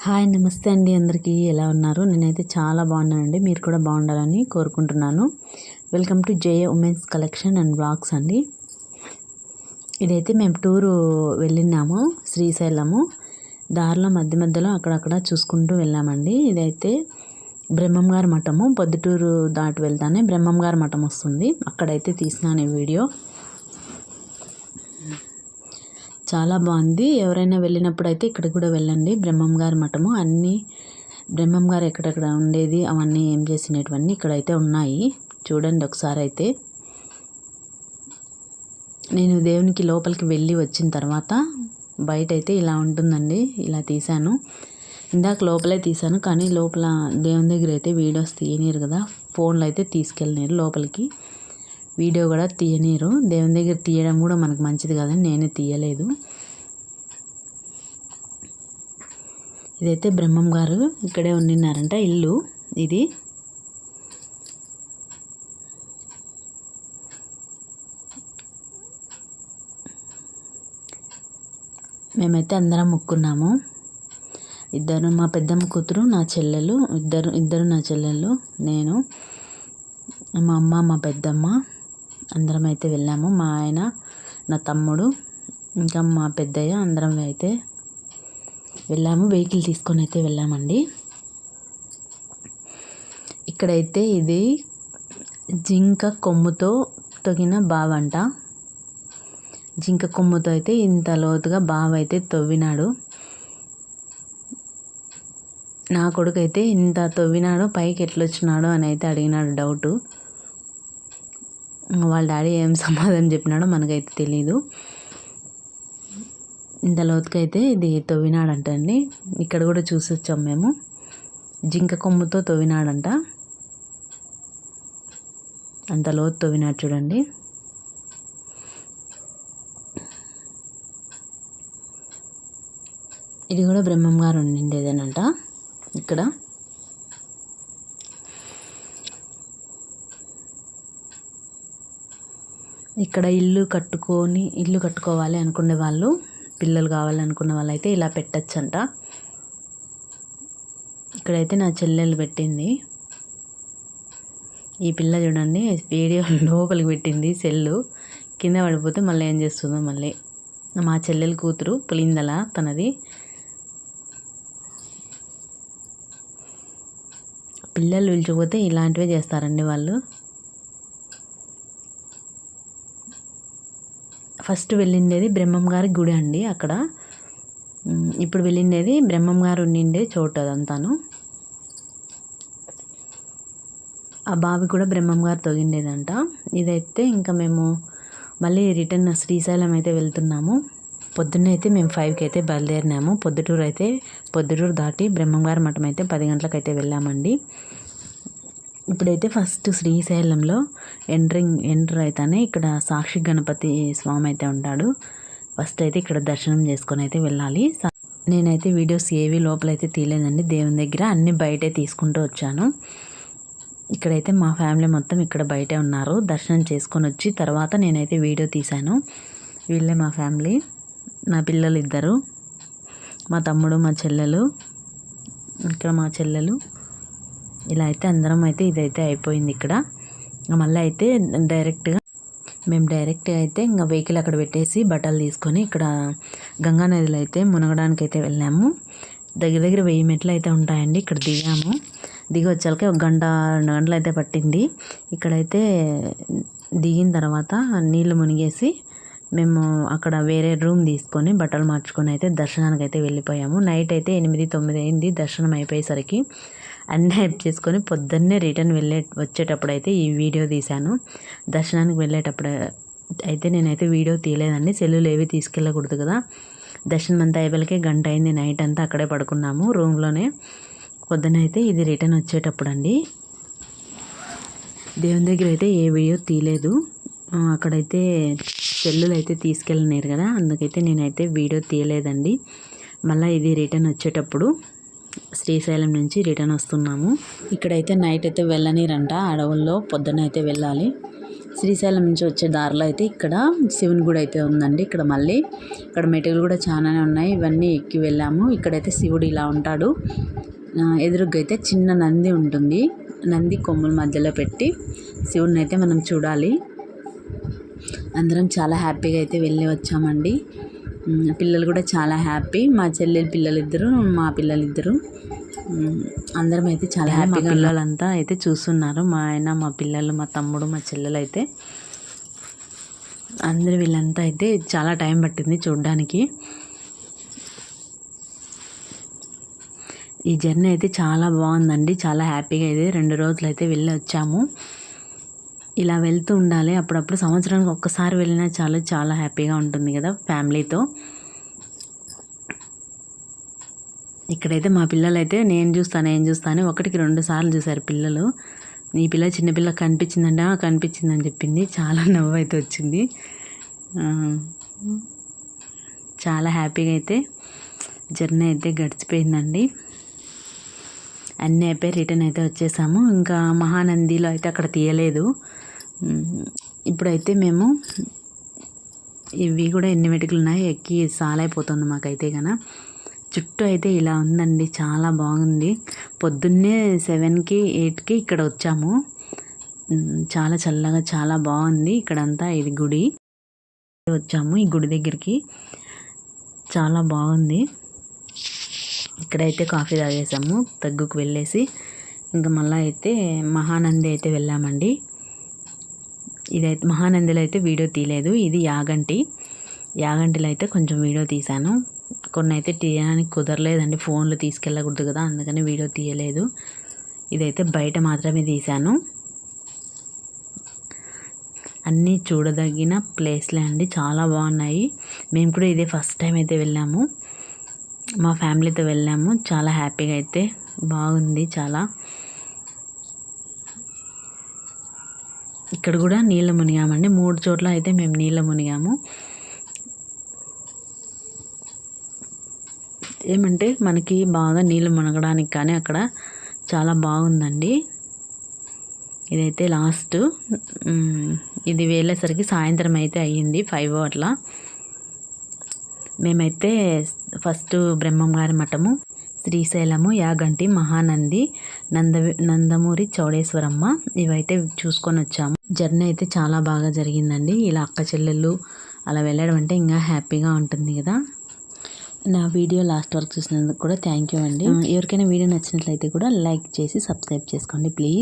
Hi నమస్తే అండి అందరికీ ఎలా ఉన్నారు? నేనైతే చాలా బాగున్నానండి. మీరు కూడా బాగుండాలని కోరుకుంటున్నాను. Welcome to JA women's collection and blogs అండి. ఇదైతే మేము టూరు వెళ్ళినాము శ్రీశైలము. దారిలో మధ్యలో అక్కడక్కడ చూసుకుంటూ వెళ్ళామండి. ఇదైతే బ్రహ్మంగారి మఠము. పొద్దుటూరు దాటి వెళ్తానే బ్రహ్మంగారి మఠం వస్తుంది. అక్కడైతే తీసినాను ఈ వీడియో. చాలా బాగుంది. ఎవరైనా వెళ్ళినప్పుడు అయితే ఇక్కడ కూడా వెళ్ళండి. బ్రహ్మంగారి మఠము అన్నీ బ్రహ్మంగారు ఎక్కడెక్కడ ఉండేది అవన్నీ ఏం చేసినటువన్నీ ఇక్కడైతే ఉన్నాయి. చూడండి ఒకసారి అయితే. నేను దేవునికి లోపలికి వెళ్ళి వచ్చిన తర్వాత బయట అయితే ఇలా ఉంటుందండి. ఇలా తీశాను. ఇందాక లోపలే తీశాను, కానీ లోపల దేవుని దగ్గర అయితే వీడియోస్ తీయనీరు కదా, ఫోన్లో అయితే తీసుకెళ్ళినారు లోపలికి. వీడియో కూడా తీయనీరు. దేవుని దగ్గర తీయడం కూడా మనకు మంచిది కదని నేనే తీయలేదు. ఇదైతే బ్రహ్మం గారు ఇక్కడే ఉండినారంట ఇల్లు ఇది. మేమైతే అందరం మొక్కున్నాము. ఇద్దరు, మా పెద్దమ్మ కూతురు, నా చెల్లెలు, ఇద్దరు నా చెల్లెళ్ళు, నేను, మా అమ్మ, మా పెద్దమ్మ అందరం అయితే వెళ్ళాము. మా ఆయన, నా తమ్ముడు, ఇంకా మా పెద్దయ్య అందరం అయితే వెళ్ళాము. వెహికల్ తీసుకొని అయితే వెళ్ళామండి. ఇక్కడైతే ఇది జింక కొమ్ముతో తొగిన బావంట. జింక కొమ్ముతో అయితే ఇంత లోతుగా బావ అయితే తవ్వినాడు. నా కొడుకు అయితే ఇంత తవ్వినాడు, పైకి ఎట్లొచ్చినాడు అని అయితే అడిగినాడు డౌటు. వాళ్ళ డాడీ ఏం సమాధానం చెప్పినాడో మనకైతే తెలీదు. ఇంత లోతుగా అయితే ఇది తవ్వినాడంట అండి. ఇక్కడ కూడా చూసి వచ్చాం మేము. జింక కొమ్ముతో తవ్వినాడంట. అంత లోతు తవ్వినాడు చూడండి. ఇది కూడా బ్రహ్మం గారు ఉండిండేదేనంట ఇక్కడ. ఇక్కడ ఇల్లు కట్టుకోవాలి అనుకునే వాళ్ళు, పిల్లలు కావాలనుకున్న వాళ్ళు అయితే ఇలా పెట్టచ్చంట. ఇక్కడైతే నా చెల్లెలు పెట్టింది. ఈ పిల్ల చూడండి వీడియో లోపలికి పెట్టింది సెల్లు. కింద పడిపోతే మళ్ళీ ఏం చేస్తుందో. మళ్ళీ మా చెల్లెలు కూతురు పులిందల తనది. పిల్లలు పిలిచిపోతే ఇలాంటివే చేస్తారండి వాళ్ళు. ఫస్ట్ వెళ్ళిండేది బ్రహ్మం గారి గుడి అండి అక్కడ. ఇప్పుడు వెళ్ళిండేది బ్రహ్మం గారు ఉండిండే చోటు అదంతాను. ఆ బావి కూడా బ్రహ్మం గారు తొగిండేదంట. ఇదైతే ఇంకా మేము మళ్ళీ రిటర్న్ శ్రీశైలం అయితే వెళ్తున్నాము. పొద్దున్నే అయితే మేము 5కి అయితే బయలుదేరినాము. పొద్దుటూరు దాటి బ్రహ్మం గారి మఠం అయితే 10 గంటలకు అయితే వెళ్ళామండి. ఇప్పుడైతే ఫస్ట్ శ్రీశైలంలో ఎంటర్ అయితేనే ఇక్కడ సాక్షి గణపతి స్వామి అయితే ఉంటాడు. ఫస్ట్ అయితే ఇక్కడ దర్శనం చేసుకొని అయితే వెళ్ళాలి. నేనైతే వీడియోస్ ఏవి లోపలైతే తీయలేదండి. దేవుని దగ్గర అన్నీ బయటే తీసుకుంటూ వచ్చాను. ఇక్కడైతే మా ఫ్యామిలీ మొత్తం ఇక్కడ బయటే ఉన్నారు. దర్శనం చేసుకొని వచ్చి తర్వాత నేనైతే వీడియో తీశాను. వీళ్ళే మా ఫ్యామిలీ, నా పిల్లలు ఇద్దరు, మా తమ్ముడు, మా చెల్లెలు, ఇక్కడ మా చెల్లెలు. ఇలా అయితే అందరం అయితే ఇదైతే అయిపోయింది ఇక్కడ. మళ్ళీ అయితే మేము డైరెక్ట్గా అయితే ఇంకా వెహికల్ అక్కడ పెట్టేసి బట్టలు తీసుకొని ఇక్కడ గంగా నదిలో అయితే మునగడానికి అయితే వెళ్ళాము. దగ్గర 1000 మెట్లు అయితే ఉంటాయండి. ఇక్కడ దిగి వచ్చాక 1 గంట 2 గంటలు అయితే పట్టింది. ఇక్కడైతే దిగిన తర్వాత నీళ్ళు మునిగేసి మేము అక్కడ వేరే రూమ్ తీసుకొని బట్టలు మార్చుకొని అయితే దర్శనానికి అయితే వెళ్ళిపోయాము. నైట్ అయితే 8-9 అయింది దర్శనం అయిపోయేసరికి. అన్నీ హెల్ప్ చేసుకొని పొద్దున్నే రిటర్న్ వచ్చేటప్పుడు అయితే ఈ వీడియో తీశాను. దర్శనానికి వెళ్ళేటప్పుడు అయితే నేనైతే వీడియో తీయలేదండి. సెల్లులు ఏవి తీసుకెళ్ళకూడదు కదా. దర్శనం అంతా అయిపోయాకే 1 గంట అయింది. నైట్ అంతా అక్కడే పడుకున్నాము రూమ్లోనే. పొద్దునైతే ఇది రిటర్న్ వచ్చేటప్పుడు అండి. దేవుని దగ్గర అయితే ఏ వీడియో తీయలేదు. అక్కడైతే సెల్లులు అయితే తీసుకెళ్ళలేరు కదా, అందుకైతే నేనైతే వీడియో తీయలేదండి. మళ్ళీ ఇది రిటర్న్ వచ్చేటప్పుడు శ్రీశైలం నుంచి రిటర్న్ వస్తున్నాము. ఇక్కడైతే నైట్ అయితే వెళ్ళనిరంట అడవుల్లో. పొద్దున అయితే వెళ్ళాలి. శ్రీశైలం నుంచి వచ్చే దారిలో అయితే ఇక్కడ శివుని గుడి అయితే ఉందండి. ఇక్కడ మళ్ళీ ఇక్కడ మెట్టులు కూడా చాలానే ఉన్నాయి. ఇవన్నీ ఎక్కి వెళ్ళాము. ఇక్కడైతే శివుడు ఇలా ఉంటాడు. ఎదురుగా అయితే చిన్న నంది ఉంటుంది. నంది కొమ్ముల మధ్యలో పెట్టి శివుడిని అయితే మనం చూడాలి. అందరం చాలా హ్యాపీగా అయితే వెళ్ళి వచ్చామండి. పిల్లలు కూడా చాలా హ్యాపీ. మా చెల్లెలు పిల్లలిద్దరు, మా పిల్లలిద్దరు, అందరం అయితే చాలా హ్యాపీగా. పిల్లలంతా అయితే చూస్తున్నారు. మా ఆయన, మా పిల్లలు, మా తమ్ముడు, మా చెల్లెలు అయితే అందరు వీళ్ళంతా అయితే చాలా టైం పట్టింది చూడడానికి. ఈ జర్నీ అయితే చాలా బాగుందండి. చాలా హ్యాపీగా అయితే 2 రోజులు అయితే వెళ్ళి వచ్చాము. ఇలా వెళ్తూ ఉండాలి. అప్పుడప్పుడు సంవత్సరానికి ఒక్కసారి వెళ్ళినా చాలు, చాలా హ్యాపీగా ఉంటుంది కదా ఫ్యామిలీతో. ఇక్కడైతే మా పిల్లలు అయితే నేను చూస్తాను 1కి 2 సార్లు చూసారు పిల్లలు. ఈ పిల్ల చిన్నపిల్ల కనిపించిందంటే కనిపించిందని చెప్పింది. చాలా నవ్వు అయితే వచ్చింది. చాలా హ్యాపీగా అయితే జర్నీ అయితే గడిచిపోయిందండి. అన్నీ అయిపోయి రిటర్న్ అయితే వచ్చేసాము. ఇంకా మహానందిలో అయితే అక్కడ తీయలేదు. ఇప్పుడైతే మేము ఇవి కూడా ఎన్ని మెటుకులు ఉన్నాయి ఎక్కి సాలైపోతుంది మాకైతే కన్నా. చుట్టూ అయితే ఇలా ఉందండి, చాలా బాగుంది. పొద్దున్నే 7కి 8కి ఇక్కడ వచ్చాము. చాలా చల్లగా చాలా బాగుంది ఇక్కడంతా. ఇది గుడి వచ్చాము, ఈ గుడి దగ్గరికి చాలా బాగుంది. ఇక్కడైతే కాఫీ తాగేసాము తగ్గుకు వెళ్ళేసి. ఇంకా మళ్ళీ అయితే మహానంది అయితే వెళ్ళామండి. ఇదైతే మహానందిలో అయితే వీడియో తీయలేదు. ఇది యాగంటిలో అయితే కొంచెం వీడియో తీశాను. కొన్ని అయితే తీయడానికి కుదరలేదండి, ఫోన్లో తీసుకెళ్ళకూడదు కదా, అందుకని వీడియో తీయలేదు. ఇదైతే బయట మాత్రమే తీశాను. అన్నీ చూడదగిన ప్లేస్లే అండి, చాలా బాగున్నాయి. మేము కూడా ఇదే ఫస్ట్ టైం అయితే వెళ్ళాము, మా ఫ్యామిలీతో వెళ్ళాము. చాలా హ్యాపీగా అయితే బాగుంది చాలా. ఇక్కడ కూడా నీళ్ళ మునిగామండి. 3 చోట్ల అయితే మేము నీళ్ళ మునిగాము. ఏమంటే మనకి బాగా నీళ్ళు మునగడానికి కానీ అక్కడ చాలా బాగుందండి. ఇదైతే లాస్ట్. ఇది వెళ్ళేసరికి సాయంత్రం అయితే అయ్యింది, 5 అట్లా. మేమైతే ఫస్ట్ బ్రహ్మంగారి మఠము, శ్రీశైలము, యాగంటి, మహానంది, నందమూరి చౌడేశ్వరమ్మ ఇవైతే చూసుకొని వచ్చాము. జర్నీ అయితే చాలా బాగా జరిగిందండి. ఇలా అక్క చెల్లెళ్ళు అలా వెళ్ళడం అంటే ఇంకా హ్యాపీగా ఉంటుంది కదా. నా వీడియో లాస్ట్ వరకు చూసినందుకు కూడా థ్యాంక్ యూ అండి. ఎవరికైనా వీడియో నచ్చినట్లయితే కూడా లైక్ చేసి సబ్స్క్రైబ్ చేసుకోండి ప్లీజ్.